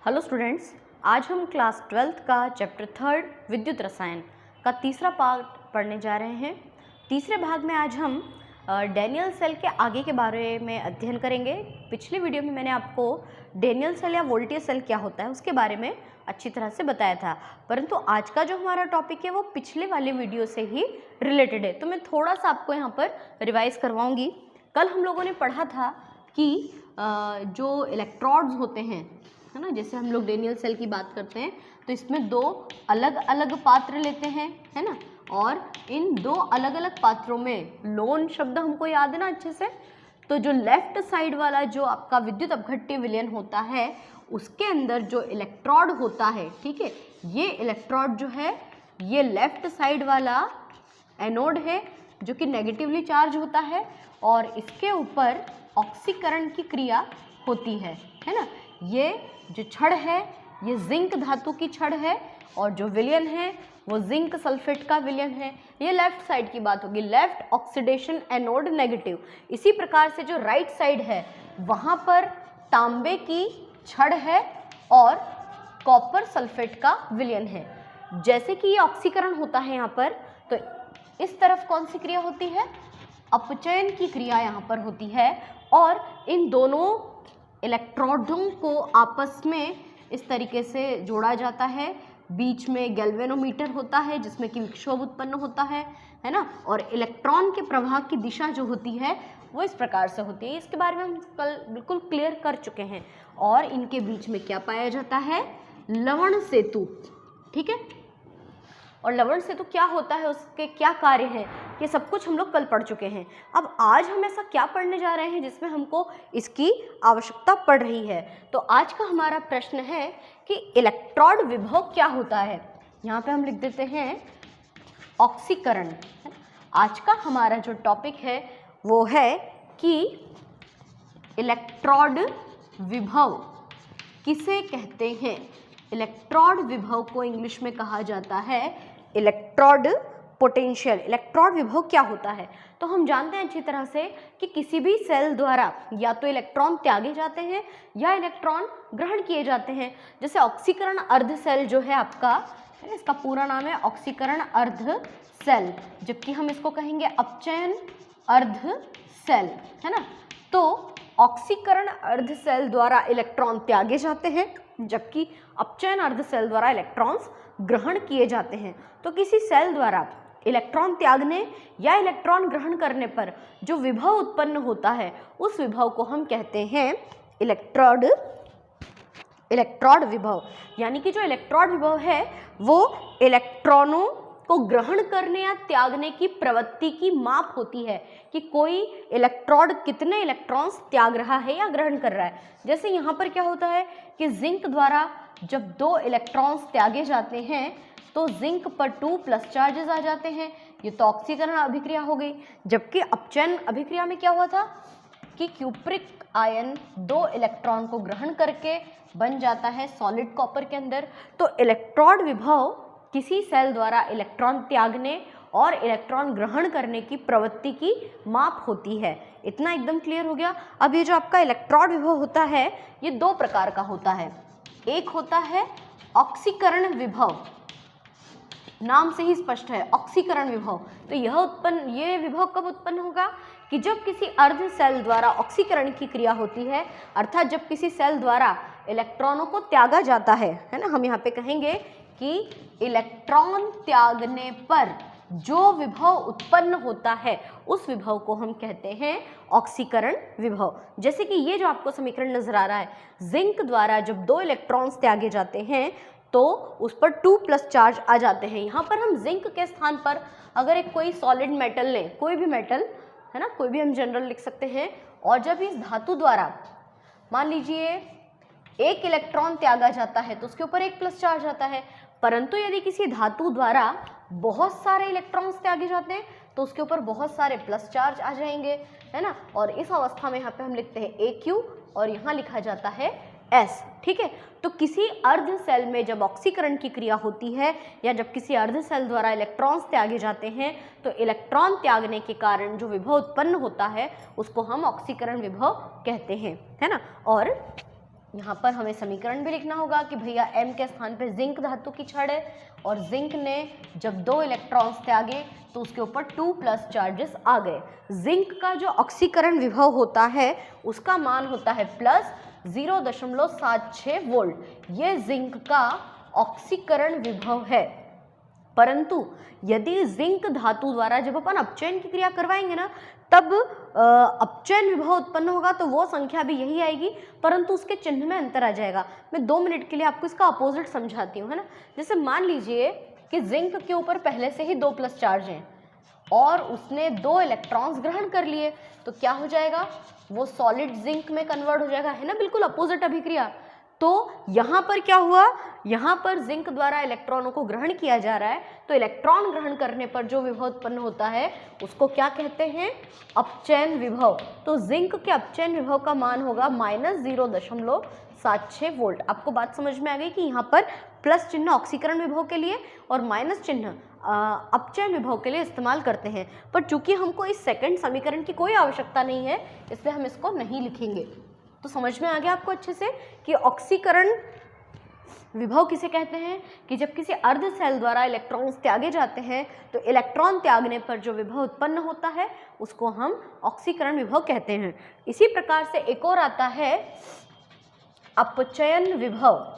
Hello students, आज हम class 12th का चैप्टर 3 विद्युत रसायन का तीसरा पार्ट पढ़ने जा रहे हैं। तीसरे भाग में आज हम डैनियल सेल के आगे के बारे में अध्ययन करेंगे। पिछले वीडियो में मैंने आपको डैनियल सेल या वोल्टेज सेल क्या होता है उसके बारे में अच्छी तरह से बताया था, परंतु आज का जो हमारा टॉपिक है वो पिछले वाले वीडियो से ही रिलेटेड है, तो मैं थोड़ा सा आपको यहाँ पर रिवाइज करवाऊँगी। कल हम लोगों ने पढ़ा था कि जो इलेक्ट्रोड्स होते हैं, है ना, जैसे हम लोग डैनियल सेल की बात करते हैं तो इसमें दो अलग अलग पात्र लेते हैं, है ना, और इन दो अलग अलग पात्रों में लोन शब्द हमको याद है ना अच्छे से। तो जो लेफ्ट साइड वाला जो आपका विद्युत अपघट्य विलयन होता है उसके अंदर जो इलेक्ट्रोड होता है, ठीक है, ये इलेक्ट्रोड जो है ये लेफ्ट साइड वाला एनोड है जो कि नेगेटिवली चार्ज होता है और इसके ऊपर ऑक्सीकरण की क्रिया होती है ना। ये जो छड़ है ये जिंक धातु की छड़ है और जो विलयन है वो जिंक सल्फेट का विलयन है। ये लेफ्ट साइड की बात होगी, लेफ्ट ऑक्सीडेशन एनोड नेगेटिव। इसी प्रकार से जो राइट साइड है वहाँ पर तांबे की छड़ है और कॉपर सल्फेट का विलयन है। जैसे कि ये ऑक्सीकरण होता है यहाँ पर, तो इस तरफ कौन सी क्रिया होती है? अपचयन की क्रिया यहाँ पर होती है और इन दोनों इलेक्ट्रोडों को आपस में इस तरीके से जोड़ा जाता है। बीच में गैल्वेनोमीटर होता है जिसमें कि विक्षोभ उत्पन्न होता है ना, और इलेक्ट्रॉन के प्रवाह की दिशा जो होती है वो इस प्रकार से होती है। इसके बारे में हम कल बिल्कुल क्लियर कर चुके हैं। और इनके बीच में क्या पाया जाता है? लवण सेतु, ठीक है। और लवण सेतु क्या होता है, उसके क्या कार्य हैं, ये सब कुछ हम लोग कल पढ़ चुके हैं। अब आज हम ऐसा क्या पढ़ने जा रहे हैं जिसमें हमको इसकी आवश्यकता पड़ रही है। तो आज का हमारा प्रश्न है कि इलेक्ट्रोड विभव क्या होता है। यहाँ पे हम लिख देते हैं ऑक्सीकरण। आज का हमारा जो टॉपिक है वो है कि इलेक्ट्रोड विभव किसे कहते हैं। इलेक्ट्रोड विभव को इंग्लिश में कहा जाता है इलेक्ट्रोड पोटेंशियल। इलेक्ट्रोड विभव क्या होता है तो हम जानते हैं अच्छी तरह से कि किसी भी सेल द्वारा या तो इलेक्ट्रॉन त्यागे जाते हैं या इलेक्ट्रॉन ग्रहण किए जाते हैं। जैसे ऑक्सीकरण अर्ध सेल जो है आपका, है, इसका पूरा नाम है ऑक्सीकरण अर्ध सेल, जबकि हम इसको कहेंगे अपचयन अर्ध सेल, है ना। तो ऑक्सीकरण अर्ध सेल द्वारा इलेक्ट्रॉन त्यागे जाते हैं जबकि अपचयन अर्ध सेल द्वारा इलेक्ट्रॉन्स ग्रहण किए जाते हैं। तो किसी सेल द्वारा इलेक्ट्रॉन त्यागने या इलेक्ट्रॉन ग्रहण करने पर जो विभव उत्पन्न होता है उस विभव को हम कहते हैं इलेक्ट्रोड विभव। यानी कि जो इलेक्ट्रोड विभव है वो इलेक्ट्रॉनों को ग्रहण करने या त्यागने की प्रवृत्ति की माप होती है कि कोई इलेक्ट्रोड कितने इलेक्ट्रॉन्स त्याग रहा है या ग्रहण कर रहा है। जैसे यहाँ पर क्या होता है कि जिंक द्वारा जब दो इलेक्ट्रॉन्स त्यागे जाते हैं तो जिंक पर 2+ चार्जेस आ जाते हैं, ये तो ऑक्सीकरण अभिक्रिया हो गई। जबकि अपचयन अभिक्रिया में क्या हुआ था कि क्यूप्रिक आयन 2 इलेक्ट्रॉन को ग्रहण करके बन जाता है सॉलिड कॉपर के अंदर। तो इलेक्ट्रोड विभव किसी सेल द्वारा इलेक्ट्रॉन त्यागने और इलेक्ट्रॉन ग्रहण करने की प्रवृत्ति की माप होती है। इतना एकदम क्लियर हो गया। अब ये जो आपका इलेक्ट्रोड विभव होता है ये दो प्रकार का होता है। एक होता है ऑक्सीकरण विभव, नाम से ही स्पष्ट है ऑक्सीकरण विभव। तो ये विभव कब उत्पन्न होगा कि जब किसी अर्ध सेल द्वारा ऑक्सीकरण की क्रिया होती है, अर्थात जब किसी सेल द्वारा इलेक्ट्रॉनों को त्यागा जाता है ना। हम यहाँ पे कहेंगे कि इलेक्ट्रॉन त्यागने पर जो विभव उत्पन्न होता है उस विभव को हम कहते हैं ऑक्सीकरण विभव। जैसे कि ये जो आपको समीकरण नजर आ रहा है, जिंक द्वारा जब 2 इलेक्ट्रॉन्स त्यागे जाते हैं तो उस पर 2+ चार्ज आ जाते हैं। यहाँ पर हम जिंक के स्थान पर अगर एक कोई सॉलिड मेटल लें, कोई भी मेटल, है ना, कोई भी हम जनरल लिख सकते हैं, और जब इस धातु द्वारा मान लीजिए 1 इलेक्ट्रॉन त्यागा जाता है तो उसके ऊपर 1+ चार्ज आता है। परंतु यदि किसी धातु द्वारा बहुत सारे इलेक्ट्रॉन्स त्यागे जाते हैं तो उसके ऊपर बहुत सारे प्लस चार्ज आ जाएंगे, है ना। और इस अवस्था में यहाँ पे हम लिखते हैं AQ और यहाँ लिखा जाता है S, ठीक है। तो किसी अर्ध सेल में जब ऑक्सीकरण की क्रिया होती है या जब किसी अर्ध सेल द्वारा इलेक्ट्रॉन्स त्यागे जाते हैं तो इलेक्ट्रॉन त्यागने के कारण जो विभव उत्पन्न होता है उसको हम ऑक्सीकरण विभव कहते हैं, है ना। और यहाँ पर हमें समीकरण भी लिखना होगा कि भैया M के स्थान पे जिंक धातु की छड़ है और जिंक ने जब 2 इलेक्ट्रॉन्स त्यागे तो उसके ऊपर 2+ चार्जेस आ गए। जिंक का जो ऑक्सीकरण विभव होता है उसका मान होता है +0.76 वोल्ट। ये जिंक का ऑक्सीकरण विभव है। परंतु यदि जिंक धातु द्वारा जब अपन अपचयन की क्रिया करवाएंगे ना, तब अपचयन विभव उत्पन्न होगा तो वो संख्या भी यही आएगी, परंतु उसके चिन्ह में अंतर आ जाएगा। मैं 2 मिनट के लिए आपको इसका अपोजिट समझाती हूँ, है ना। जैसे मान लीजिए कि जिंक के ऊपर पहले से ही 2+ चार्ज हैं और उसने 2 इलेक्ट्रॉन्स ग्रहण कर लिए, तो क्या हो जाएगा, वो सॉलिड जिंक में कन्वर्ट हो जाएगा, है ना, बिल्कुल अपोजिट अभिक्रिया। तो यहाँ पर क्या हुआ, यहाँ पर जिंक द्वारा इलेक्ट्रॉनों को ग्रहण किया जा रहा है, तो इलेक्ट्रॉन ग्रहण करने पर जो विभव उत्पन्न होता है उसको क्या कहते हैं, अपचयन विभव। तो जिंक के अपचयन विभव का मान होगा -0.76 वोल्ट। आपको बात समझ में आ गई कि यहाँ पर प्लस चिन्ह ऑक्सीकरण विभव के लिए और माइनस चिन्ह अपचयन विभव के लिए इस्तेमाल करते हैं। पर चूंकि हमको इस सेकंड समीकरण की कोई आवश्यकता नहीं है, इसलिए हम इसको नहीं लिखेंगे। तो समझ में आ गया आपको अच्छे से कि ऑक्सीकरण विभव किसे कहते हैं, कि जब किसी अर्ध सेल द्वारा इलेक्ट्रॉन्स त्यागे जाते हैं तो इलेक्ट्रॉन त्यागने पर जो विभव उत्पन्न होता है उसको हम ऑक्सीकरण विभव कहते हैं। इसी प्रकार से एक और आता है अपचयन विभव,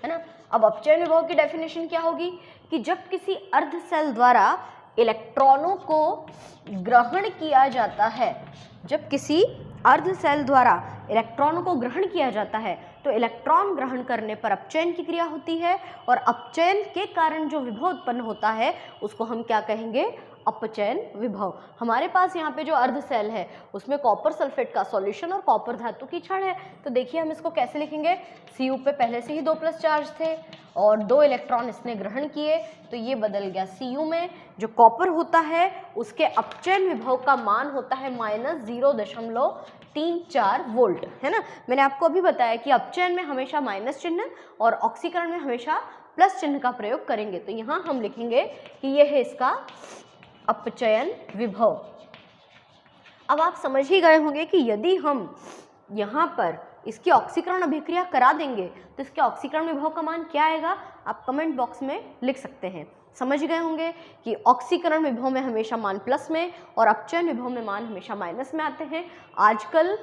है ना। अब अपचयन विभव की डेफिनेशन क्या होगी कि जब किसी अर्ध सेल द्वारा इलेक्ट्रॉनों को ग्रहण किया जाता है, जब किसी अर्ध सेल द्वारा इलेक्ट्रॉनों को ग्रहण किया जाता है तो इलेक्ट्रॉन ग्रहण करने पर अपचयन की क्रिया होती है और अपचयन के कारण जो विभव उत्पन्न होता है उसको हम क्या कहेंगे, अपचयन विभव। हमारे पास यहाँ पे जो अर्ध सेल है उसमें कॉपर सल्फेट का सॉल्यूशन और कॉपर धातु की छड़ है। तो देखिए हम इसको कैसे लिखेंगे, Cu पे पहले से ही 2+ चार्ज थे और 2 इलेक्ट्रॉन इसने ग्रहण किए, तो ये बदल गया Cu में। जो कॉपर होता है उसके अपचयन विभव का मान होता है -0.34 वोल्ट, है ना। मैंने आपको अभी बताया कि अपचयन में हमेशा माइनस चिन्ह और ऑक्सीकरण में हमेशा प्लस चिन्ह का प्रयोग करेंगे। तो यहाँ हम लिखेंगे कि यह है इसका अपचयन विभव। अब आप समझ ही गए होंगे कि यदि हम यहाँ पर इसकी ऑक्सीकरण अभिक्रिया करा देंगे तो इसके ऑक्सीकरण विभव का मान क्या आएगा, आप कमेंट बॉक्स में लिख सकते हैं। समझ गए होंगे कि ऑक्सीकरण विभव में हमेशा मान प्लस में और अपचयन विभव में मान हमेशा माइनस में आते हैं। आजकल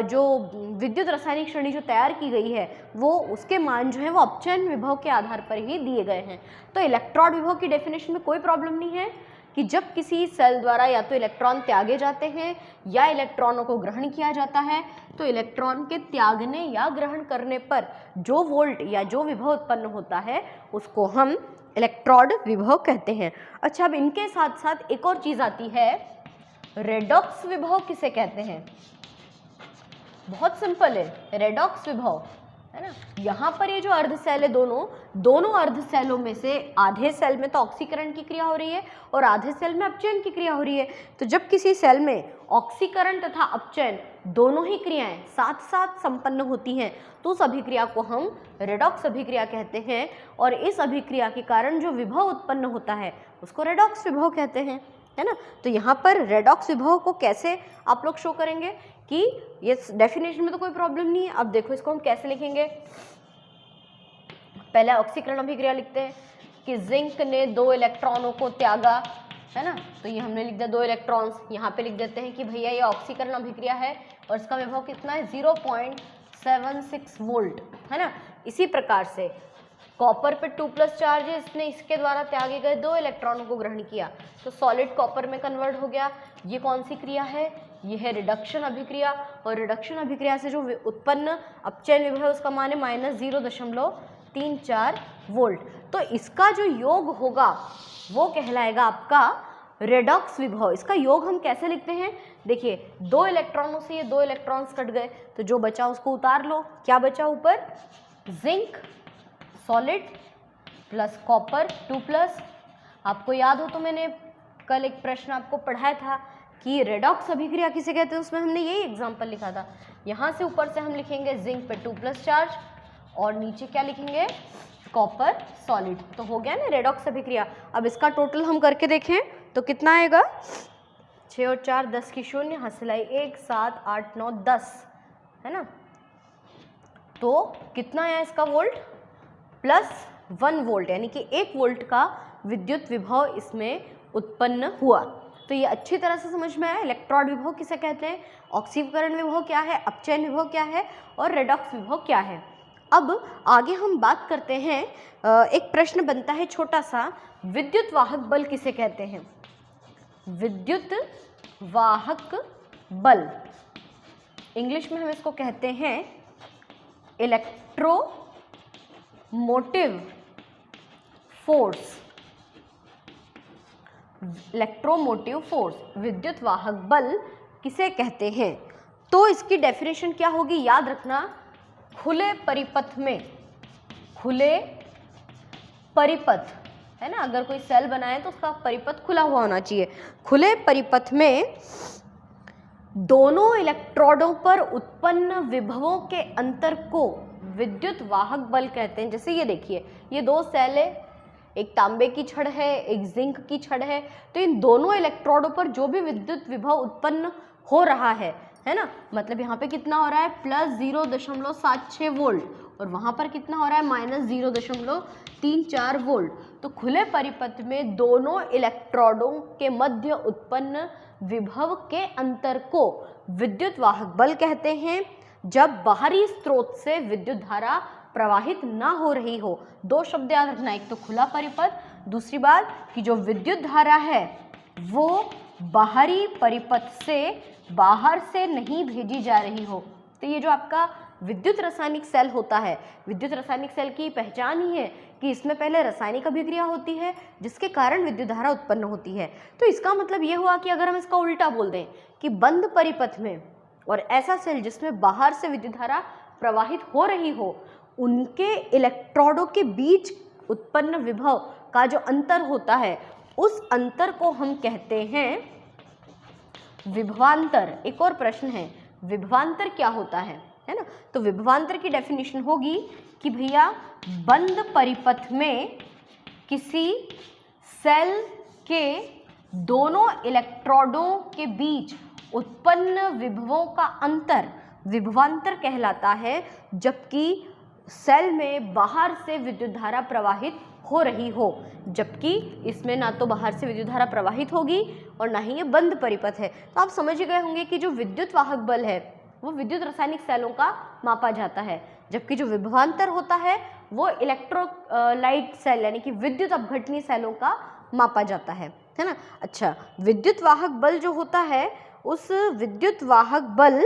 जो विद्युत रासायनिक श्रेणी जो तैयार की गई है वो उसके मान जो है वो अपचयन विभव के आधार पर ही दिए गए हैं। तो इलेक्ट्रॉन विभव की डेफिनेशन में कोई प्रॉब्लम नहीं है कि जब किसी सेल द्वारा या तो इलेक्ट्रॉन त्यागे जाते हैं या इलेक्ट्रॉनों को ग्रहण किया जाता है तो इलेक्ट्रॉन के त्यागने या ग्रहण करने पर जो वोल्ट या जो विभव उत्पन्न होता है उसको हम इलेक्ट्रोड विभव कहते हैं। अच्छा, अब इनके साथ साथ एक और चीज आती है, रेडॉक्स विभव किसे कहते हैं। बहुत सिंपल है, रेडॉक्स विभव, है ना। यहाँ पर ये जो अर्ध सेल है दोनों अर्ध सेलों में से आधे सेल में तो ऑक्सीकरण की क्रिया हो रही है और आधे सेल में अपचयन की क्रिया हो रही है। तो जब किसी सेल में ऑक्सीकरण तथा अपचयन दोनों ही क्रियाएं साथ साथ संपन्न होती हैं तो उस अभिक्रिया को हम रेडॉक्स अभिक्रिया कहते हैं और इस अभिक्रिया के कारण जो विभव उत्पन्न होता है उसको रेडॉक्स विभव कहते हैं, है ना। तो यहाँ पर रेडॉक्स विभव को कैसे आप लोग शो करेंगे कि ये डेफिनेशन में तो कोई प्रॉब्लम नहीं है। अब देखो इसको हम कैसे लिखेंगे, पहले ऑक्सीकरण अभिक्रिया लिखते हैं कि जिंक ने 2 इलेक्ट्रॉनों को त्यागा, है ना। तो ये हमने लिख दिया 2 इलेक्ट्रॉन्स, यहाँ पे लिख देते हैं कि भैया ये ऑक्सीकरण अभिक्रिया है और इसका विभव कितना है 0.76 वोल्ट, है ना। इसी प्रकार से कॉपर पे 2+ चार्ज है, इसने इसके द्वारा त्यागे गए 2 इलेक्ट्रॉनों को ग्रहण किया तो सॉलिड कॉपर में कन्वर्ट हो गया। ये कौन सी क्रिया है, ये है रिडक्शन अभिक्रिया और रिडक्शन अभिक्रिया से जो उत्पन्न अपचयन विभव उसका मान है -0.34 वोल्ट। तो इसका जो योग होगा वो कहलाएगा आपका रेडॉक्स विभव। इसका योग हम कैसे लिखते हैं, देखिए 2 इलेक्ट्रॉनों से ये 2 इलेक्ट्रॉन्स कट गए तो जो बचा उसको उतार लो, क्या बचा ऊपर, जिंक सॉलिड प्लस कॉपर 2+। आपको याद हो तो मैंने कल एक प्रश्न आपको पढ़ाया था कि रेडॉक्स अभिक्रिया किसे कहते हैं, उसमें हमने यही एग्जांपल लिखा था। यहाँ से ऊपर से हम लिखेंगे जिंक पे 2+ चार्ज और नीचे क्या लिखेंगे, कॉपर सॉलिड। तो हो गया ना रेडॉक्स अभिक्रिया। अब इसका टोटल हम करके देखें तो कितना आएगा, 6 और 4 10 की 0, हासिलाई 1 7 8 9 10, है ना। तो कितना आया इसका वोल्ट, +1 वोल्ट, यानी कि 1 वोल्ट का विद्युत विभव इसमें उत्पन्न हुआ। तो ये अच्छी तरह से समझ में आया। इलेक्ट्रॉन विभव किसे कहते हैं, ऑक्सीकरण विभव क्या है, अपचयन विभव क्या है और रेडॉक्स विभव क्या है। अब आगे हम बात करते हैं, एक प्रश्न बनता है छोटा सा, विद्युत वाहक बल किसे कहते हैं। विद्युत वाहक बल, इंग्लिश में हम इसको कहते हैं इलेक्ट्रोमोटिव फोर्स। इलेक्ट्रोमोटिव फोर्स, विद्युत वाहक बल किसे कहते हैं। तो इसकी डेफिनेशन क्या होगी, याद रखना, खुले परिपथ में, खुले परिपथ है ना, अगर कोई सेल बनाए तो उसका परिपथ खुला हुआ होना चाहिए। खुले परिपथ में दोनों इलेक्ट्रोडों पर उत्पन्न विभवों के अंतर को विद्युत वाहक बल कहते हैं। जैसे ये देखिए, ये 2 सेल है, एक तांबे की छड़ है, एक जिंक की छड़ है, तो इन दोनों इलेक्ट्रोडों पर जो भी विद्युत विभव उत्पन्न हो रहा है ना, मतलब यहाँ पे कितना हो रहा है, +0.76 वोल्ट, और वहाँ पर कितना हो रहा है, -0.34 वोल्ट। तो खुले परिपथ में दोनों इलेक्ट्रोडों के मध्य उत्पन्न विभव के अंतर को विद्युत वाहक बल कहते हैं, जब बाहरी स्रोत से विद्युत धारा प्रवाहित ना हो रही हो। 2 शब्द याद रखना, एक तो खुला परिपथ, दूसरी बात कि जो विद्युत धारा है वो बाहरी परिपथ से बाहर से नहीं भेजी जा रही हो। तो ये जो आपका विद्युत रासायनिक सेल होता है, विद्युत रासायनिक सेल की पहचान ही है कि इसमें पहले रासायनिक अभिक्रिया होती है जिसके कारण विद्युत धारा उत्पन्न होती है। तो इसका मतलब ये हुआ कि अगर हम इसका उल्टा बोल दें कि बंद परिपथ में और ऐसा सेल जिसमें बाहर से विद्युत धारा प्रवाहित हो रही हो, उनके इलेक्ट्रोडों के बीच उत्पन्न विभव का जो अंतर होता है, उस अंतर को हम कहते हैं विभवांतर। एक और प्रश्न है, विभवांतर क्या होता है ना। तो विभवांतर की डेफिनेशन होगी कि भैया बंद परिपथ में किसी सेल के दोनों इलेक्ट्रोडों के बीच उत्पन्न विभवों का अंतर विभवांतर कहलाता है, जबकि सेल में बाहर से विद्युत धारा प्रवाहित हो रही हो, जबकि इसमें ना तो बाहर से विद्युत धारा प्रवाहित होगी और ना ही ये बंद परिपथ है। तो आप समझ गए होंगे कि जो विद्युत वाहक बल है वो विद्युत रासायनिक सेलों का मापा जाता है, जबकि जो विभवांतर होता है वो इलेक्ट्रोलाइट सेल यानी कि विद्युत अपघटनीय सेलों का मापा जाता है ना। अच्छा, विद्युत वाहक बल जो होता है, उस विद्युत वाहक बल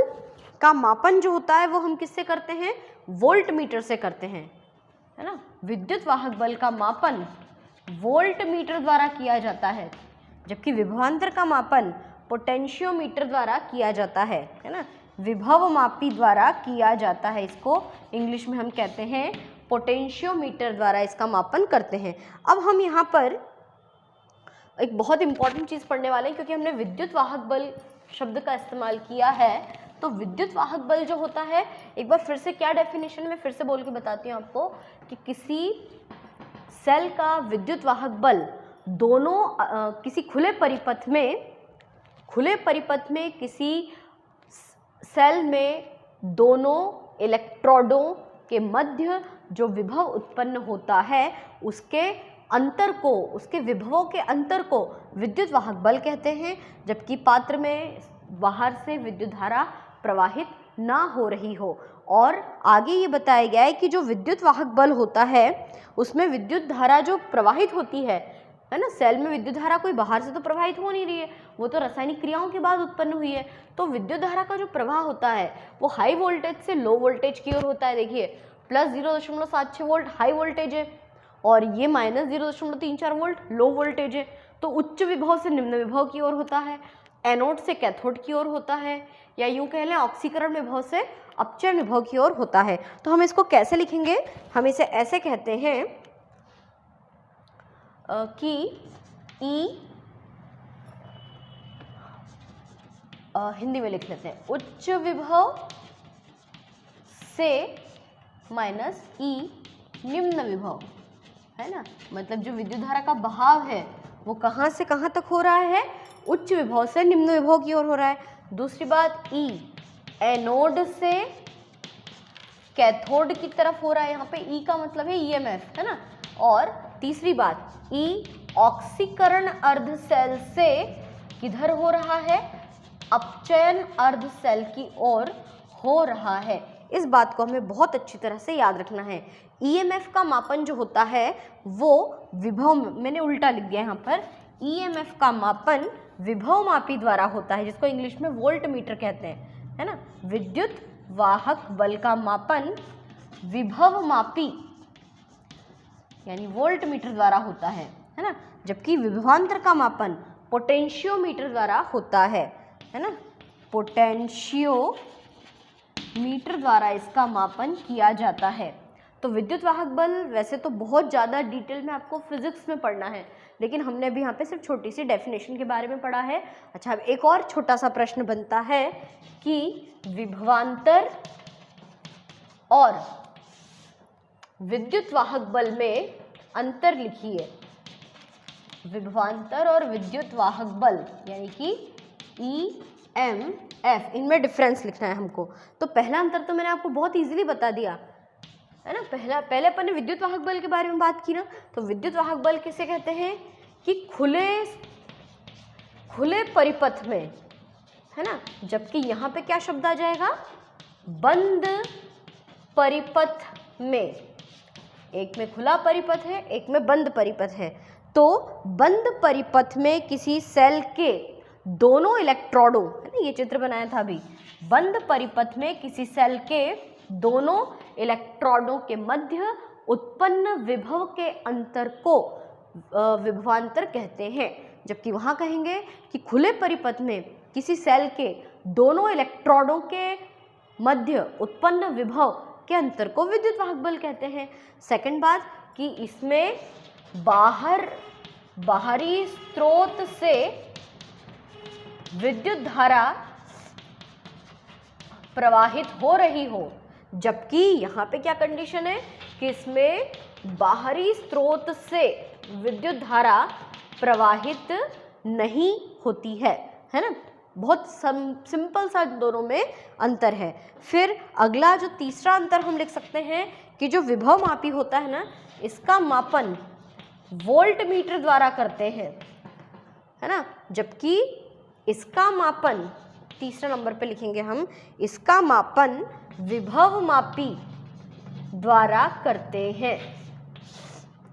का मापन जो होता है वो हम किससे करते हैं, वोल्ट मीटर से करते हैं, है ना। विद्युत वाहक बल का मापन वोल्ट मीटर द्वारा किया जाता है, जबकि विभवांतर का मापन पोटेंशियोमीटर द्वारा किया जाता है ना, विभव मापी द्वारा किया जाता है। इसको इंग्लिश में हम कहते हैं पोटेंशियोमीटर द्वारा इसका मापन करते हैं। अब हम यहाँ पर एक बहुत इंपॉर्टेंट चीज़ पढ़ने वाले हैं, क्योंकि हमने विद्युत वाहक बल शब्द का इस्तेमाल किया है। तो विद्युत वाहक बल जो होता है, एक बार फिर से क्या डेफिनेशन में फिर से बोल के बताती हूँ आपको कि किसी सेल का विद्युत वाहक बल दोनों किसी खुले परिपथ में किसी सेल में दोनों इलेक्ट्रोडों के मध्य जो विभव उत्पन्न होता है, उसके अंतर को, उसके विभवों के अंतर को विद्युत वाहक बल कहते हैं, जबकि पात्र में बाहर से विद्युत धारा प्रवाहित ना हो रही हो। और आगे ये बताया गया है कि जो विद्युत वाहक बल होता है उसमें विद्युत धारा जो प्रवाहित होती है ना, सेल में विद्युत धारा कोई बाहर से तो प्रवाहित हो नहीं रही है, वो तो रासायनिक क्रियाओं के बाद उत्पन्न हुई है। तो विद्युत धारा का जो प्रवाह होता है वो हाई वोल्टेज से लो वोल्टेज की ओर होता है। देखिए +0.76 वोल्ट हाई वोल्टेज है और ये -0.34 वोल्ट लो वोल्टेज है। तो उच्च विभव से निम्न विभव की ओर होता है, एनोड से कैथोड की ओर होता है, या यूं कह लें ऑक्सीकरण विभव से अपचयन विभव की ओर होता है। तो हम इसको कैसे लिखेंगे, हम इसे ऐसे कहते हैं कि हिंदी में लिख लेते हैं, उच्च विभव से माइनस ई निम्न विभव, है ना। मतलब जो विद्युत धारा का बहाव है वो कहाँ से कहाँ तक हो रहा है, उच्च विभव से निम्न विभव की ओर हो रहा है। दूसरी बात, ई एनोड से कैथोड की तरफ हो रहा है, यहाँ पे ई का मतलब है ईएमएफ, है ना। और तीसरी बात, ई ऑक्सीकरण अर्ध सेल से किधर हो रहा है, अपचयन अर्ध सेल की ओर हो रहा है। इस बात को हमें बहुत अच्छी तरह से याद रखना है। ईएमएफ का मापन जो होता है वो विभव, मैंने उल्टा लिख दिया यहाँ पर, ईएमएफ का मापन विभव मापी द्वारा होता है, जिसको इंग्लिश में वोल्ट मीटर कहते हैं, है ना। विद्युत वाहक बल का मापन विभव मापी यानी वोल्ट मीटर द्वारा होता है ना। जबकि विभवांतर का मापन पोटेंशियोमीटर द्वारा होता है ना। पोटेंशियोमीटर द्वारा इसका मापन किया जाता है। तो विद्युत वाहक बल वैसे तो बहुत ज़्यादा डिटेल में आपको फिजिक्स में पढ़ना है, लेकिन हमने भी यहाँ पे सिर्फ छोटी सी डेफिनेशन के बारे में पढ़ा है। अच्छा, अब एक और छोटा सा प्रश्न बनता है कि विभवांतर और विद्युत वाहक बल में अंतर लिखिए। विभवांतर और विद्युत वाहक बल यानी कि EMF, इनमें डिफरेंस लिखना है हमको। तो पहला अंतर तो मैंने आपको बहुत इजीली बता दिया, है ना। पहले अपन ने विद्युत वाहक बल के बारे में बात की ना। तो विद्युत वाहक बल किसे कहते हैं कि खुले परिपथ में, है ना। जबकि यहाँ पे क्या शब्द आ जाएगा, बंद परिपथ में। एक में खुला परिपथ है, एक में बंद परिपथ है। तो बंद परिपथ में किसी सेल के दोनों इलेक्ट्रोडों, है ना, ये चित्र बनाया था अभी, बंद परिपथ में किसी सेल के दोनों इलेक्ट्रोडों के मध्य उत्पन्न विभव के अंतर को विभवांतर कहते हैं। जबकि वहाँ कहेंगे कि खुले परिपथ में किसी सेल के दोनों इलेक्ट्रोडों के मध्य उत्पन्न विभव के अंतर को विद्युत वाहक बल कहते हैं। सेकंड बात कि इसमें बाहरी स्रोत से विद्युत धारा प्रवाहित हो रही हो, जबकि यहाँ पे क्या कंडीशन है कि इसमें बाहरी स्रोत से विद्युत धारा प्रवाहित नहीं होती है ना। बहुत सिंपल सा दोनों में अंतर है। फिर अगला जो तीसरा अंतर हम लिख सकते हैं कि जो विभव मापी होता है ना, इसका मापन वोल्ट मीटर द्वारा करते हैं, है ना। जबकि इसका मापन, तीसरा नंबर पे लिखेंगे हम, इसका मापन विभव मापी द्वारा करते हैं।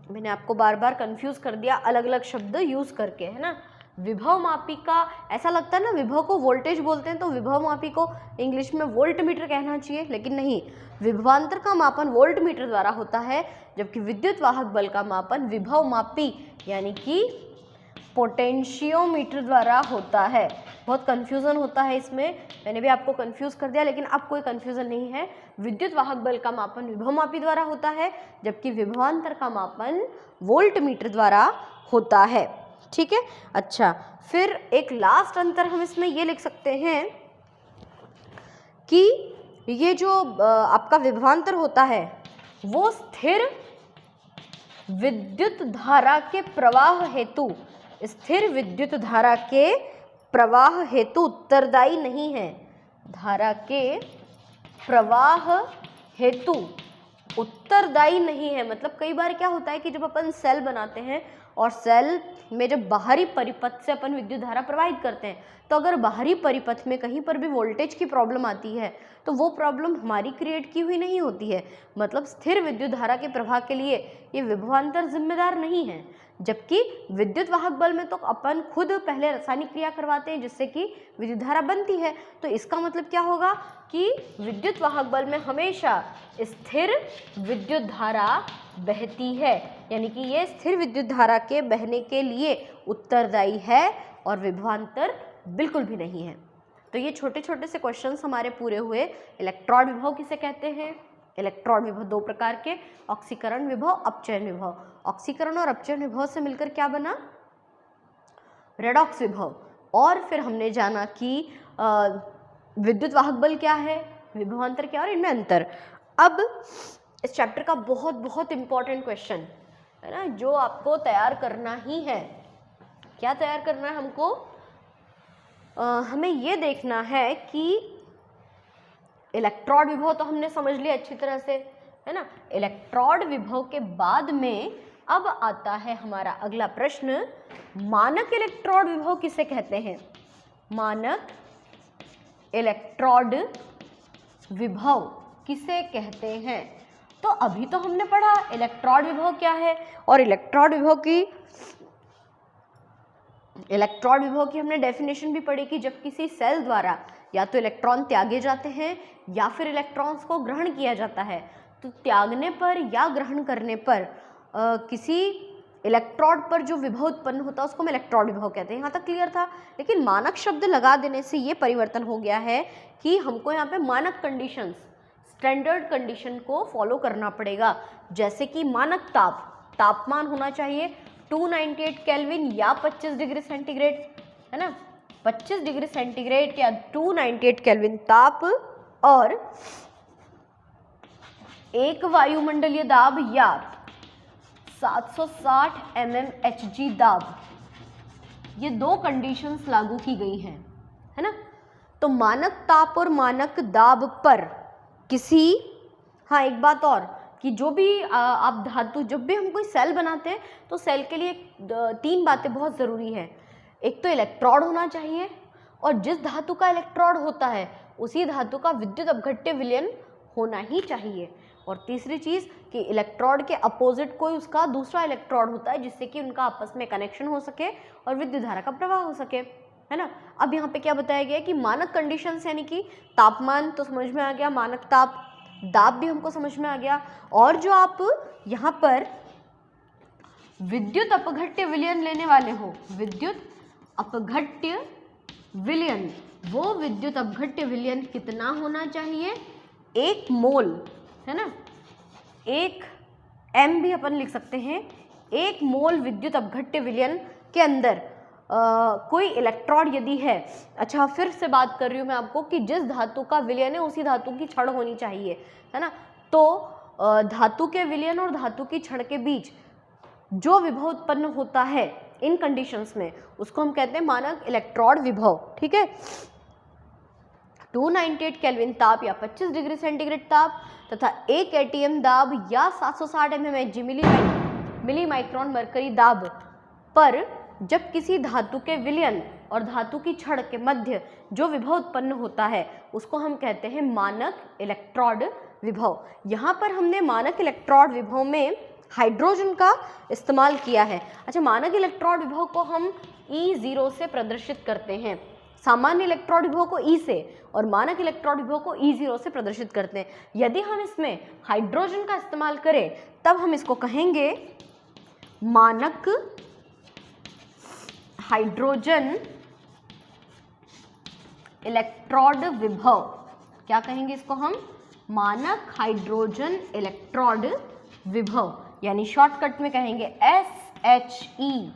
मैंने आपको बार बार कंफ्यूज कर दिया अलग अलग शब्द यूज करके, है ना। विभव मापी का ऐसा लगता है ना, विभव को वोल्टेज बोलते हैं तो विभव मापी को इंग्लिश में वोल्ट मीटर कहना चाहिए, लेकिन नहीं, विभवांतर का मापन वोल्ट मीटर द्वारा होता है, जबकि विद्युत वाहक बल का मापन विभव मापी यानी कि पोटेंशियोमीटर द्वारा होता है। बहुत कंफ्यूजन होता है इसमें, मैंने भी आपको कंफ्यूज कर दिया, लेकिन अब कोई कंफ्यूजन नहीं है। विद्युत वाहक बल का मापन विभव मापी द्वारा होता है, जबकि विभवांतर का मापन वोल्ट मीटर द्वारा होता है। ठीक है। अच्छा, फिर एक लास्ट अंतर हम इसमें ये लिख सकते हैं कि ये जो आपका विभवांतर होता है वो स्थिर विद्युत धारा के प्रवाह हेतु, स्थिर विद्युत धारा के प्रवाह हेतु उत्तरदायी नहीं है। धारा के प्रवाह हेतु उत्तरदायी नहीं है। मतलब कई बार क्या होता है कि जब अपन सेल बनाते हैं और सेल में जब बाहरी परिपथ से अपन विद्युत धारा प्रवाहित करते हैं, तो अगर बाहरी परिपथ में कहीं पर भी वोल्टेज की प्रॉब्लम आती है तो वो प्रॉब्लम हमारी क्रिएट की हुई नहीं होती है। मतलब स्थिर विद्युत धारा के प्रवाह के लिए ये विभवांतर जिम्मेदार नहीं है। जबकि विद्युत वाहक बल में तो अपन खुद पहले रासायनिक क्रिया करवाते हैं जिससे कि विद्युत धारा बनती है। तो इसका मतलब क्या होगा कि विद्युत वाहक बल में हमेशा स्थिर विद्युत धारा बहती है, यानी कि ये स्थिर विद्युत धारा के बहने के लिए उत्तरदायी है और विभवांतर बिल्कुल भी नहीं है। तो ये छोटे छोटे से क्वेश्चंस हमारे पूरे हुए। इलेक्ट्रॉन विभव किसे कहते हैं? इलेक्ट्रॉन विभव दो प्रकार के, ऑक्सीकरण विभव, अपचयन विभव। ऑक्सीकरण और अपचयन विभव से मिलकर क्या बना? रेडॉक्स विभव। और फिर हमने जाना कि विद्युत वाहक बल क्या है, विभवांतर क्या और इनमें अंतर। अब इस चैप्टर का बहुत बहुत इम्पॉर्टेंट क्वेश्चन है ना, जो आपको तैयार करना ही है। क्या तैयार करना है हमको? हमें ये देखना है कि इलेक्ट्रॉड विभव तो हमने समझ लिया अच्छी तरह से, है ना। इलेक्ट्रॉड विभव के बाद में अब आता है हमारा अगला प्रश्न, मानक इलेक्ट्रॉड विभव किसे कहते हैं? मानक इलेक्ट्रॉड विभव किसे कहते हैं? तो अभी तो हमने पढ़ा इलेक्ट्रॉड विभव क्या है, और इलेक्ट्रॉड विभव की हमने डेफिनेशन भी पढ़ी कि जब किसी सेल द्वारा या तो इलेक्ट्रॉन त्यागे जाते हैं या फिर इलेक्ट्रॉन्स को ग्रहण किया जाता है, तो त्यागने पर या ग्रहण करने पर किसी इलेक्ट्रोड पर जो विभव उत्पन्न होता है उसको हम इलेक्ट्रॉड विभव कहते हैं। यहाँ तक क्लियर था। लेकिन मानक शब्द लगा देने से ये परिवर्तन हो गया है कि हमको यहाँ पे मानक कंडीशंस, स्टैंडर्ड कंडीशन को फॉलो करना पड़ेगा। जैसे कि मानक तापमान होना चाहिए 298 केल्विन या 25 डिग्री सेंटीग्रेड, है ना। 25 डिग्री सेंटीग्रेड या 298 केल्विन ताप, और एक वायुमंडलीय दाब या 760 mmHg दाब, ये दो कंडीशंस लागू की गई हैं, है ना। तो मानक ताप और मानक दाब पर किसी, हाँ एक बात और कि जो भी आप धातु, जब भी हम कोई सेल बनाते हैं तो सेल के लिए 3 बातें बहुत ज़रूरी है। एक तो इलेक्ट्रोड होना चाहिए, और जिस धातु का इलेक्ट्रोड होता है उसी धातु का विद्युत अपघट्य विलयन होना ही चाहिए। और तीसरी चीज़ कि इलेक्ट्रोड के अपोजिट कोई उसका दूसरा इलेक्ट्रोड होता है, जिससे कि उनका आपस में कनेक्शन हो सके और विद्युत धारा का प्रवाह हो सके, है ना। अब यहाँ पे क्या बताया गया कि मानक कंडीशंस, यानी कि तापमान तो समझ में आ गया, मानक ताप, दाब भी हमको समझ में आ गया, और जो आप यहाँ पर विद्युत अपघट्य विलयन लेने वाले हो, विद्युत अपघट्य विलयन, वो विद्युत अपघट्य विलयन कितना होना चाहिए? 1 मोल, है ना। 1 m भी अपन लिख सकते हैं। 1 मोल विद्युत अपघट्य विलयन के अंदर कोई इलेक्ट्रॉड यदि है, अच्छा फिर से बात कर रही हूँ मैं आपको कि जिस धातु का विलयन है उसी धातु की छड़ होनी चाहिए, है ना। तो धातु के विलयन और धातु की छड़ के बीच जो विभव उत्पन्न होता है इन कंडीशंस में, उसको हम कहते हैं मानक इलेक्ट्रॉड विभव, ठीक है। 298 केल्विन ताप या 25 डिग्री सेंटीग्रेड ताप तथा 1 एटीएम दाब या 760 mmHg मिली माइक्रोन मरकरी दाब पर जब किसी धातु के विलयन और धातु की छड़ के मध्य जो विभव उत्पन्न होता है उसको हम कहते हैं मानक इलेक्ट्रॉड विभव। यहाँ पर हमने मानक इलेक्ट्रॉड विभव में हाइड्रोजन का इस्तेमाल किया है। अच्छा, मानक इलेक्ट्रॉड विभव को हम E0 से प्रदर्शित करते हैं, सामान्य इलेक्ट्रॉड विभव को E से और मानक इलेक्ट्रॉड विभव को E0 से प्रदर्शित करते हैं। यदि हम इसमें हाइड्रोजन का इस्तेमाल करें तब हम इसको कहेंगे मानक हाइड्रोजन इलेक्ट्रॉड विभव। क्या कहेंगे इसको हम? मानक हाइड्रोजन इलेक्ट्रॉड विभव, यानी शॉर्टकट में कहेंगे SHE,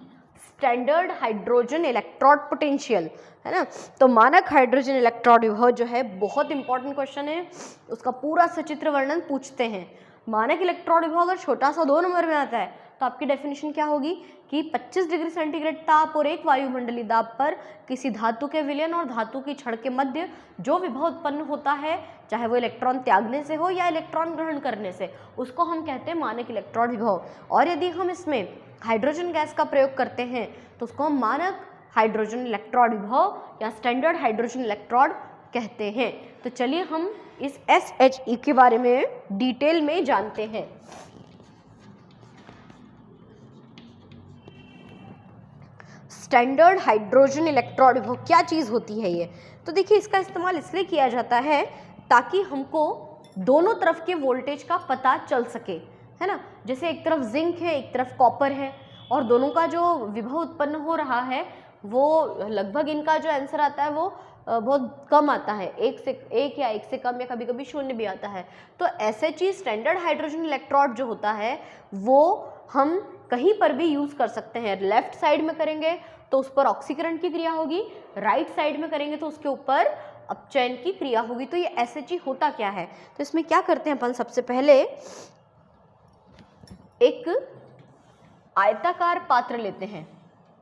standard hydrogen electrode potential, है ना। तो मानक हाइड्रोजन इलेक्ट्रॉड विभव जो है बहुत इंपॉर्टेंट क्वेश्चन है, उसका पूरा सचित्र वर्णन पूछते हैं। मानक इलेक्ट्रॉड विभव अगर छोटा सा 2 नंबर में आता है तो आपकी डेफिनेशन क्या होगी कि 25 डिग्री सेंटीग्रेड ताप और 1 वायुमंडलीय दाब पर किसी धातु के विलयन और धातु की छड़ के मध्य जो विभव उत्पन्न होता है, चाहे वो इलेक्ट्रॉन त्यागने से हो या इलेक्ट्रॉन ग्रहण करने से, उसको हम कहते हैं मानक इलेक्ट्रॉड विभव। और यदि हम इसमें हाइड्रोजन गैस का प्रयोग करते हैं तो उसको हम मानक हाइड्रोजन इलेक्ट्रॉड विभव या स्टैंडर्ड हाइड्रोजन इलेक्ट्रॉड कहते हैं। तो चलिए हम इस SHE के बारे में डिटेल में जानते हैं। स्टैंडर्ड हाइड्रोजन इलेक्ट्रॉड विभव क्या चीज़ होती है ये? तो देखिए, इसका इस्तेमाल इसलिए किया जाता है ताकि हमको दोनों तरफ के वोल्टेज का पता चल सके, है ना। जैसे एक तरफ जिंक है, एक तरफ कॉपर है, और दोनों का जो विभव उत्पन्न हो रहा है वो लगभग, इनका जो आंसर आता है वो बहुत कम आता है, 1 या 1 से कम, या कभी कभी 0 भी आता है। तो SHE स्टैंडर्ड हाइड्रोजन इलेक्ट्रॉड जो होता है वो हम कहीं पर भी यूज़ कर सकते हैं। लेफ्ट साइड में करेंगे तो उस पर ऑक्सीकरण की क्रिया होगी, राइट साइड में करेंगे तो उसके ऊपर अपचयन की क्रिया होगी। तो ये SHE होता क्या है? तो इसमें क्या करते हैं अपन, सबसे पहले एक आयताकार पात्र लेते हैं,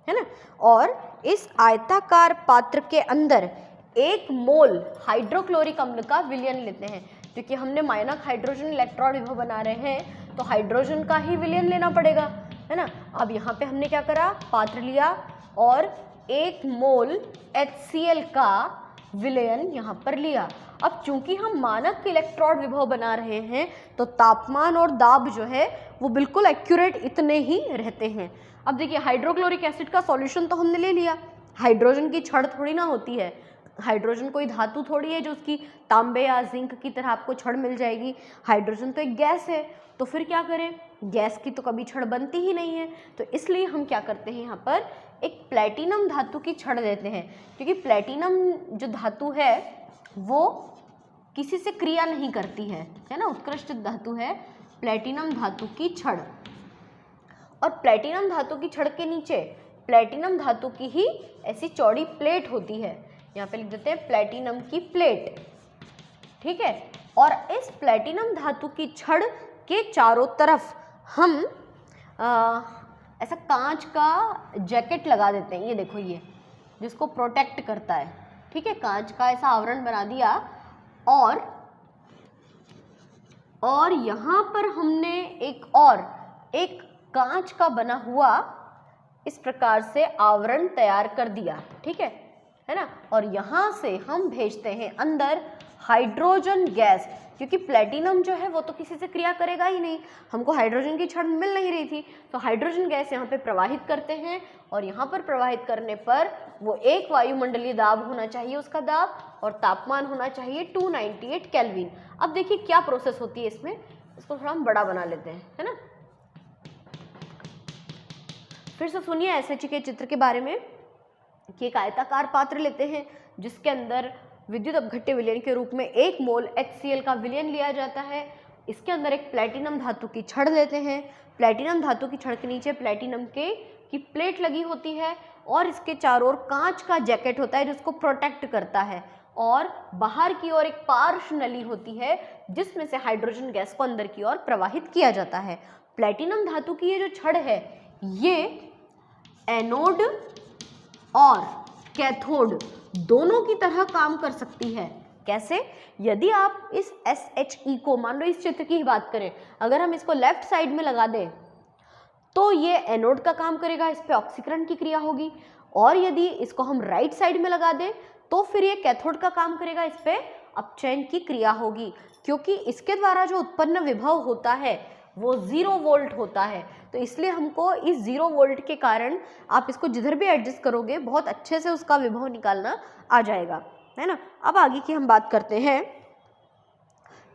है ना, और इस आयताकार पात्र के अंदर 1 मोल हाइड्रोक्लोरिक अम्ल का विलयन लेते हैं। क्योंकि हमने माइनक हाइड्रोजन इलेक्ट्रॉन विभव बना रहे हैं तो हाइड्रोजन का ही विलयन लेना पड़ेगा, है ना। अब यहाँ पे हमने क्या करा, पात्र लिया और 1 मोल HCl का विलयन यहाँ पर लिया। अब चूंकि हम मानक इलेक्ट्रॉन विभव बना रहे हैं तो तापमान और दाब जो है वो बिल्कुल एक्यूरेट इतने ही रहते हैं। अब देखिए हाइड्रोक्लोरिक एसिड का सॉल्यूशन तो हमने ले लिया, हाइड्रोजन की छड़ थोड़ी ना होती है, हाइड्रोजन कोई धातु थोड़ी है जो उसकी तांबे या जिंक की तरह आपको छड़ मिल जाएगी। हाइड्रोजन तो एक गैस है, तो फिर क्या करें, गैस की तो कभी छड़ बनती ही नहीं है, तो इसलिए हम क्या करते हैं, यहाँ पर एक प्लैटिनम धातु की छड़ देते हैं। क्योंकि प्लैटिनम जो धातु है वो किसी से क्रिया नहीं करती है ना, उत्कृष्ट धातु है प्लैटिनम धातु की छड़। और प्लैटिनम धातु की छड़ के नीचे प्लैटिनम धातु की ही ऐसी चौड़ी प्लेट होती है, यहाँ पे लिख देते हैं प्लैटिनम की प्लेट, ठीक है। और इस प्लैटिनम धातु की छड़ के चारों तरफ हम ऐसा कांच का जैकेट लगा देते हैं, ये देखो ये जिसको प्रोटेक्ट करता है, ठीक है। कांच का ऐसा आवरण बना दिया और यहाँ पर हमने एक कांच का बना हुआ इस प्रकार से आवरण तैयार कर दिया, ठीक है ना। और यहाँ से हम भेजते हैं अंदर हाइड्रोजन गैस, क्योंकि प्लैटिनम जो है वो तो किसी से क्रिया करेगा ही नहीं, हमको हाइड्रोजन की छड़ मिल नहीं रही थी, तो हाइड्रोजन गैस यहाँ पे प्रवाहित करते हैं। और यहाँ पर प्रवाहित करने पर वो एक वायुमंडलीय दाब होना चाहिए उसका दाब, और तापमान होना चाहिए 298 केल्विन। अब देखिए क्या प्रोसेस होती है इसमें, इसको थोड़ा हम बड़ा बना लेते हैं, है ना। फिर से सुनिए SHE के चित्र के बारे में कि एक आयताकार पात्र लेते हैं जिसके अंदर विद्युत अपघट्य विलयन के रूप में 1 मोल HCl का विलयन लिया जाता है। इसके अंदर एक प्लैटिनम धातु की छड़ लेते हैं, प्लैटिनम धातु की छड़ के नीचे प्लैटिनम की प्लेट लगी होती है और इसके चारों ओर कांच का जैकेट होता है जिसको प्रोटेक्ट करता है, और बाहर की ओर एक पार्श्व नली होती है जिसमें से हाइड्रोजन गैस को अंदर की ओर प्रवाहित किया जाता है। प्लैटिनम धातु की ये जो छड़ है ये एनोड और कैथोड दोनों की तरह काम कर सकती है। कैसे? यदि आप इस SHE को, मान लो इस चित्र की ही बात करें, अगर हम इसको लेफ्ट साइड में लगा दें तो ये एनोड का काम करेगा, इस पे ऑक्सीकरण की क्रिया होगी, और यदि इसको हम राइट साइड में लगा दें तो फिर ये कैथोड का काम करेगा, इस पे अपचयन की क्रिया होगी, क्योंकि इसके द्वारा जो उत्पन्न विभव होता है वो 0 वोल्ट होता है। तो इसलिए हमको इस 0 वोल्ट के कारण आप इसको जिधर भी एडजस्ट करोगे बहुत अच्छे से उसका विभव निकालना आ जाएगा, है ना। अब आगे की हम बात करते हैं।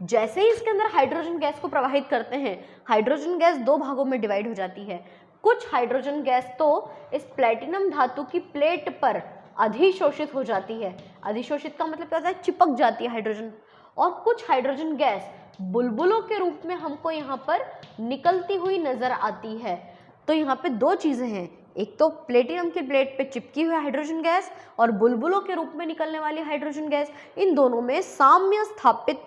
जैसे ही इसके अंदर हाइड्रोजन गैस को प्रवाहित करते हैं, हाइड्रोजन गैस 2 भागों में डिवाइड हो जाती है। कुछ हाइड्रोजन गैस तो इस प्लैटिनम धातु की प्लेट पर अधिशोषित हो जाती है, अधिशोषित का मतलब क्या होता है, चिपक जाती है हाइड्रोजन, और कुछ हाइड्रोजन गैस बुलबुलों के रूप में हमको यहाँ पर निकलती हुई नजर आती है। तो यहाँ पे 2 चीजें हैं, एक तो प्लेटिनम की प्लेट पे चिपकी हुई हाइड्रोजन गैस और बुलबुलों के रूप में निकलने वाली हाइड्रोजन गैस, इन दोनों में साम्य स्थापित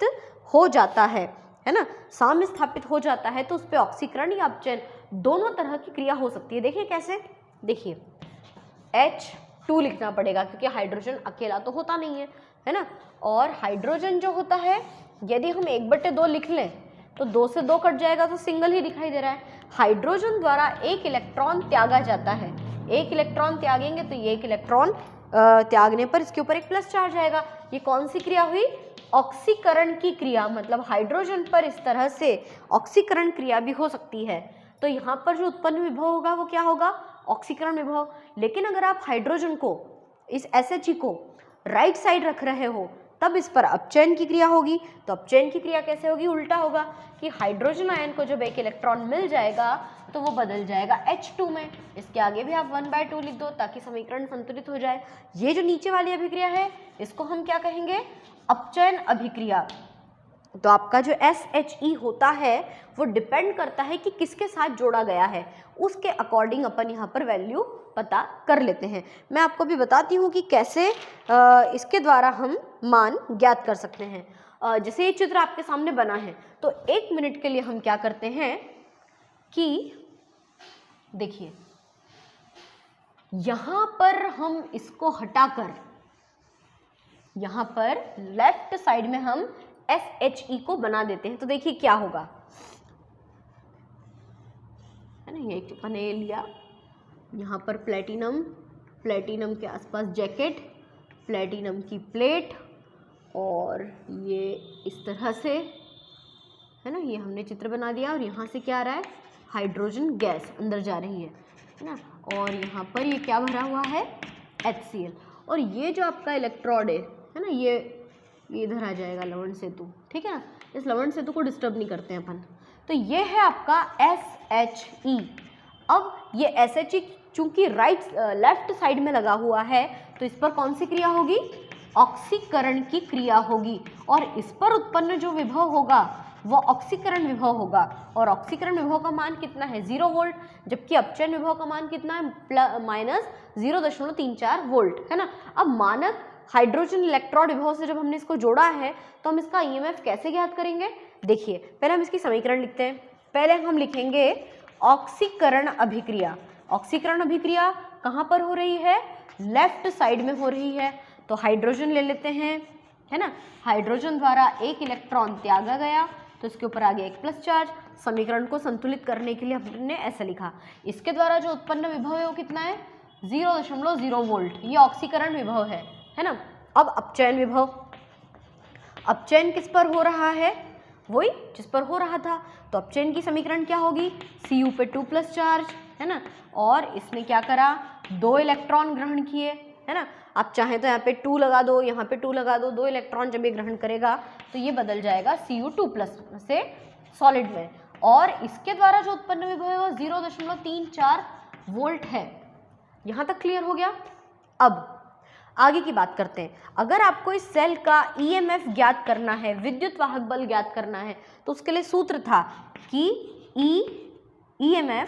हो जाता है ना। साम्य स्थापित हो जाता है तो उस पर ऑक्सीकरण या अपचयन दोनों तरह की क्रिया हो सकती है। देखिए कैसे, देखिए H2 लिखना पड़ेगा क्योंकि हाइड्रोजन अकेला तो होता नहीं है ना। और हाइड्रोजन जो होता है यदि हम 1/2 लिख लें तो 2 से 2 कट जाएगा तो सिंगल ही दिखाई दे रहा है। हाइड्रोजन द्वारा 1 इलेक्ट्रॉन त्यागा जाता है, 1 इलेक्ट्रॉन त्यागेंगे तो ये 1 इलेक्ट्रॉन त्यागने पर इसके ऊपर एक प्लस चार्ज आएगा। ये कौन सी क्रिया हुई, ऑक्सीकरण की क्रिया, मतलब हाइड्रोजन पर इस तरह से ऑक्सीकरण क्रिया भी हो सकती है। तो यहाँ पर जो उत्पन्न विभव होगा वो क्या होगा, ऑक्सीकरण विभव। लेकिन अगर आप हाइड्रोजन को, इस SHE को राइट साइड रख रहे हो तब इस पर अपचयन की क्रिया होगी। तो अपचयन की क्रिया कैसे होगी, उल्टा होगा कि हाइड्रोजन आयन को जब 1 इलेक्ट्रॉन मिल जाएगा तो वो बदल जाएगा H2 में। इसके आगे भी आप 1/2 लिख दो ताकि समीकरण संतुलित हो जाए। ये जो नीचे वाली अभिक्रिया है इसको हम क्या कहेंगे, अपचयन अभिक्रिया। तो आपका जो SHE होता है वो डिपेंड करता है कि किसके साथ जोड़ा गया है, उसके अकॉर्डिंग अपन यहाँ पर वैल्यू पता कर लेते हैं। मैं आपको भी बताती हूँ कि कैसे इसके द्वारा हम मान ज्ञात कर सकते हैं। जैसे ये चित्र आपके सामने बना है तो 1 मिनट के लिए हम क्या करते हैं कि देखिए यहाँ पर हम इसको हटाकर यहाँ पर लेफ्ट साइड में हम SHE को बना देते हैं। तो देखिए क्या होगा, है ना, ये अपन ने लिया, यहाँ पर प्लेटिनम, प्लेटिनम के आसपास जैकेट, प्लेटिनम की प्लेट, और ये इस तरह से, है ना, ये हमने चित्र बना दिया। और यहाँ से क्या आ रहा है, हाइड्रोजन गैस अंदर जा रही है ना। और यहाँ पर ये क्या भरा हुआ है, HCl। और ये जो आपका इलेक्ट्रोड है ना, ये इधर आ जाएगा लवण सेतु, ठीक है ना। इस लवण सेतु को डिस्टर्ब नहीं करते हैं अपन। तो ये है आपका SHE। अब ये SHE चूंकि लेफ्ट साइड में लगा हुआ है, तो इस पर कौन सी क्रिया होगी, ऑक्सीकरण की क्रिया होगी। और इस पर उत्पन्न जो विभव होगा वो ऑक्सीकरण विभव होगा। और ऑक्सीकरण विभव का मान कितना है, 0 वोल्ट, जबकि अपचयन विभव का मान कितना है, माइनस 0.34 वोल्ट, है ना। अब मानक हाइड्रोजन इलेक्ट्रोड विभव से जब हमने इसको जोड़ा है, तो हम इसका EMF कैसे ज्ञात करेंगे। देखिए पहले हम इसकी समीकरण लिखते हैं। पहले हम लिखेंगे ऑक्सीकरण अभिक्रिया। ऑक्सीकरण अभिक्रिया कहाँ पर हो रही है, लेफ्ट साइड में हो रही है। तो हाइड्रोजन ले लेते हैं, है ना। हाइड्रोजन द्वारा एक इलेक्ट्रॉन त्यागा गया, तो इसके ऊपर आ गया एक प्लस चार्ज। समीकरण को संतुलित करने के लिए हमने ऐसा लिखा। इसके द्वारा जो उत्पन्न विभव है वो कितना है, 0.0 वोल्ट। ये ऑक्सीकरण विभव है ना। अब अपचयन विभव, अपचयन किस पर हो रहा है, वही जिस पर हो रहा था। तो अपचयन की समीकरण क्या होगी, Cu पे 2 प्लस चार्ज, है ना। और इसने क्या करा, 2 इलेक्ट्रॉन ग्रहण किए, है ना। आप चाहें तो यहाँ पे 2 लगा दो, यहाँ पे 2 लगा दो। 2 इलेक्ट्रॉन जब ये ग्रहण करेगा तो ये बदल जाएगा Cu2+ से सॉलिड में। और इसके द्वारा जो उत्पन्न विभव है वो 0.34 वोल्ट है। यहाँ तक क्लियर हो गया। अब आगे की बात करते हैं। अगर आपको इस सेल का EMF ज्ञात करना है, विद्युत वाहक बल ज्ञात करना है, तो उसके लिए सूत्र था कि EMF,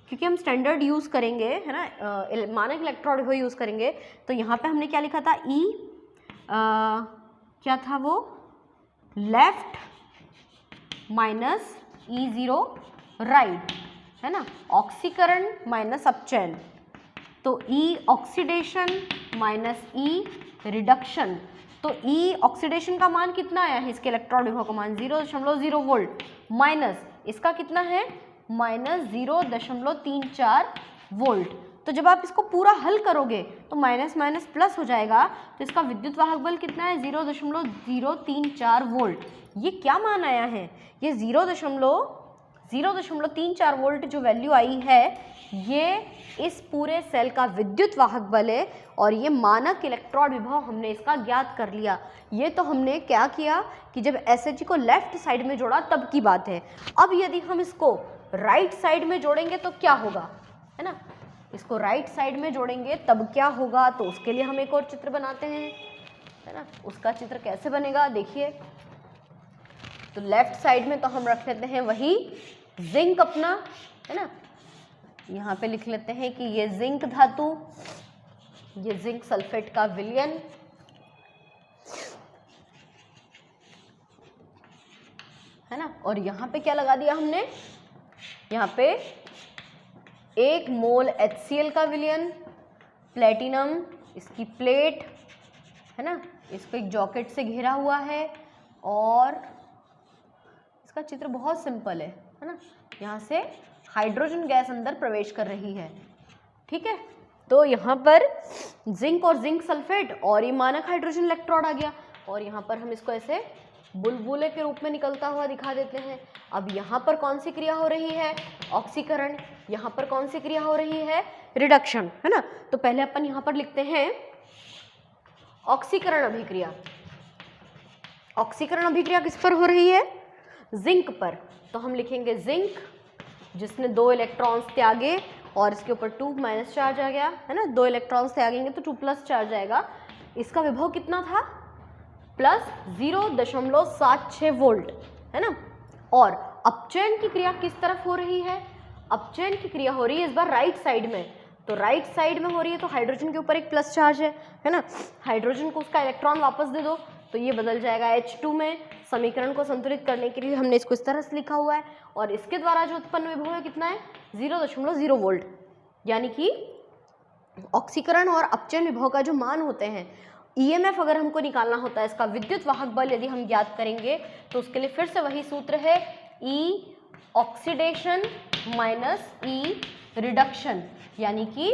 क्योंकि हम स्टैंडर्ड यूज़ करेंगे, है ना, मानक इलेक्ट्रोड विभव यूज़ करेंगे। तो यहाँ पे हमने क्या लिखा था, क्या था वो, लेफ्ट माइनस E0 राइट, है ना। ऑक्सीकरण माइनस अपचयन, तो E oxidation minus E reduction. तो E ऑक्सीडेशन का मान कितना आया है, इसके इलेक्ट्रॉन विभव का मान 0.0 वोल्ट, माइनस इसका कितना है, माइनस 0.34 वोल्ट। तो जब आप इसको पूरा हल करोगे तो माइनस माइनस प्लस हो जाएगा। तो इसका विद्युत वाहक बल कितना है, 0.034 वोल्ट। ये क्या मान आया है, ये 0.034 वोल्ट जो वैल्यू आई है, ये इस पूरे सेल का विद्युत वाहक बल है। और ये मानक इलेक्ट्रोड विभव हमने इसका ज्ञात कर लिया। ये तो हमने क्या किया कि जब SHE को लेफ्ट साइड में जोड़ा तब की बात है। अब यदि हम इसको राइट साइड में जोड़ेंगे तो क्या होगा, है ना। इसको राइट साइड में जोड़ेंगे तब क्या होगा, तो उसके लिए हम एक और चित्र बनाते हैं, है ना। उसका चित्र कैसे बनेगा, देखिए। तो लेफ्ट साइड में तो हम रख लेते हैं वही जिंक अपना, है ना। यहाँ पे लिख लेते हैं कि ये जिंक धातु, ये जिंक सल्फेट का विलयन, है ना। और यहाँ पे क्या लगा दिया हमने, यहाँ पे 1 मोल HCl का विलयन, प्लेटिनम, इसकी प्लेट, है ना, इसको एक जॉकेट से घेरा हुआ है। और इसका चित्र बहुत सिंपल है ना। यहाँ से हाइड्रोजन गैस अंदर प्रवेश कर रही है, ठीक है। तो यहाँ पर जिंक और जिंक सल्फेट और ये मानक हाइड्रोजन इलेक्ट्रोड आ गया। और यहाँ पर हम इसको ऐसे बुलबुले के रूप में निकलता हुआ दिखा देते हैं। अब यहाँ पर कौन सी क्रिया हो रही है, ऑक्सीकरण। यहाँ पर कौन सी क्रिया हो रही है, रिडक्शन, है ना। तो पहले अपन यहाँ पर लिखते हैं ऑक्सीकरण अभिक्रिया। ऑक्सीकरण अभिक्रिया किस पर हो रही है, जिंक पर। तो हम लिखेंगे जिंक, जिसने 2 इलेक्ट्रॉन्स त्यागे और इसके ऊपर 2 माइनस चार्ज आ गया, है ना। 2 इलेक्ट्रॉन्स त्यागेंगे तो 2 प्लस चार्ज आएगा। इसका विभव कितना था, प्लस 0.76 वोल्ट, है ना। और अपचयन की क्रिया किस तरफ हो रही है, अपचयन की क्रिया हो रही है इस बार राइट साइड में। तो राइट साइड में हो रही है तो हाइड्रोजन के ऊपर एक प्लस चार्ज है ना। हाइड्रोजन को उसका इलेक्ट्रॉन वापस दे दो तो ये बदल जाएगा H2 में। समीकरण को संतुलित करने के लिए हमने इसको इस तरह से लिखा हुआ है। और इसके द्वारा जो उत्पन्न विभव है कितना है, 0.0 वोल्ट। यानी कि ऑक्सीकरण और अपचयन विभव का जो मान होते हैं ईएमएफ अगर हमको निकालना होता है, इसका विद्युत वाहक बल यदि हम ज्ञात करेंगे तो उसके लिए फिर से वही सूत्र है, ई ऑक्सीडेशन माइनस ई रिडक्शन, यानी कि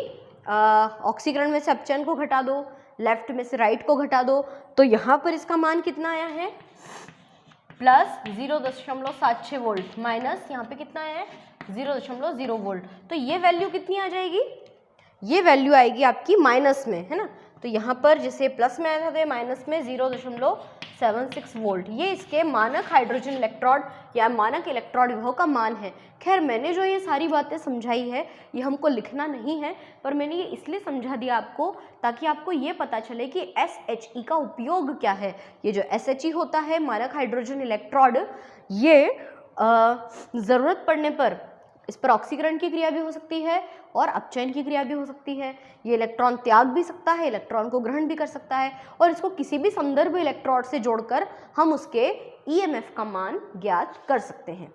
ऑक्सीकरण में से अपचयन को घटा दो, लेफ्ट में से राइट को घटा दो, तो यहाँ पर इसका मान कितना आया है प्लस 0.76 वोल्ट माइनस यहाँ पे कितना है 0.0 वोल्ट। तो ये वैल्यू कितनी आ जाएगी, ये वैल्यू आएगी आपकी माइनस में, है ना। तो यहाँ पर जैसे प्लस में आया था तो ये माइनस में 0.76 वोल्ट, ये इसके मानक हाइड्रोजन इलेक्ट्रोड या मानक इलेक्ट्रोड विभव का मान है। खैर मैंने जो ये सारी बातें समझाई है ये हमको लिखना नहीं है, पर मैंने ये इसलिए समझा दिया आपको ताकि आपको ये पता चले कि SHE का उपयोग क्या है। ये जो SHE होता है मानक हाइड्रोजन इलेक्ट्रोड, ये ज़रूरत पड़ने पर इस पर ऑक्सीकरण की क्रिया भी हो सकती है और अपचयन की क्रिया भी हो सकती है। ये इलेक्ट्रॉन त्याग भी सकता है, इलेक्ट्रॉन को ग्रहण भी कर सकता है, और इसको किसी भी संदर्भ इलेक्ट्रोड से जोड़कर हम उसके ईएमएफ का मान ज्ञात कर सकते हैं।